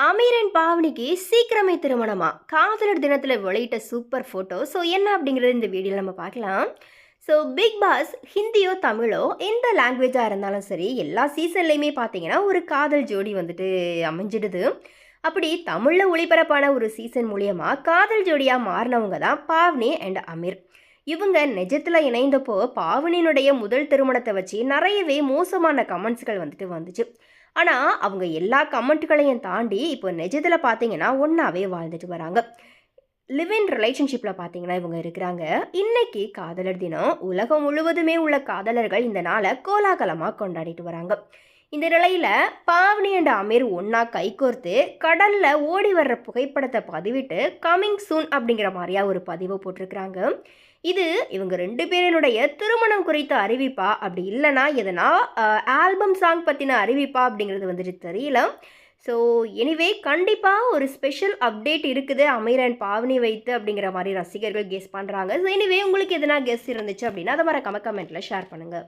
Amir and பாவனிக்கு சீக்கிரமே திருமணமா? காதலர் தினத்துல வெளியிட்ட சூப்பர் ஃபோட்டோ. ஸோ என்ன அப்படிங்கிறது இந்த வீடியோல நம்ம பார்க்கலாம். ஸோ பிக் பாஸ் ஹிந்தியோ, தமிழோ எந்த லாங்குவேஜா இருந்தாலும் சரி, எல்லா சீசன்லயுமே பார்த்தீங்கன்னா, ஒரு காதல் ஜோடி வந்துட்டு அமைஞ்சிடுது. அப்படி தமிழ்ல ஒளிபரப்பான ஒரு சீசன் மூலியமா காதல் ஜோடியா மாறினவங்க தான் பாவனி அண்ட் அமீர். இவங்க நிஜத்துல இணைந்தப்போ பாவனியினுடைய முதல் திருமணத்தை வச்சு நிறையவே மோசமான கமெண்ட்ஸ்கள் வந்துட்டு வந்துச்சு. ஆனால் அவங்க எல்லா கமெண்ட்டுகளையும் தாண்டி இப்போ நிஜத்தில் பார்த்தீங்கன்னா ஒன்றாவே வாழ்ந்துட்டு வராங்க. லிவ் இன் ரிலேஷன்ஷிப்பில் பார்த்தீங்கன்னா இவங்க இருக்கிறாங்க. இன்னைக்கு காதலர் தினம். உலகம் முழுவதுமே உள்ள காதலர்கள் இந்த நாளை கோலாகலமாக கொண்டாடிட்டு வராங்க. இந்த நிலையில் பாவனி அண்ட் அமீர் ஒன்றா கைகோர்த்து கடலில் ஓடி வர்ற புகைப்படத்தை பதிவிட்டு கமிங் சூன் அப்படிங்கிற மாதிரியா ஒரு பதிவை போட்டிருக்கிறாங்க. இது இவங்க 2 பேரினுடைய திருமணம் குறித்த அறிவிப்பா, அப்படி இல்லைனா எதனா ஆல்பம் சாங் பற்றின அறிவிப்பா அப்படிங்கிறது வந்துட்டு தெரியல. ஸோ எனிவே கண்டிப்பாக ஒரு ஸ்பெஷல் அப்டேட் இருக்குது அமீர் அண்ட் பாவனி வைத்து அப்படிங்கிற மாதிரி ரசிகர்கள் கெஸ் பண்ணுறாங்க. ஸோ எனிவே உங்களுக்கு எதனா கெஸ் இருந்துச்சு அப்படின்னா அதை மறக்காம கமெண்ட்டில் ஷேர் பண்ணுங்கள்.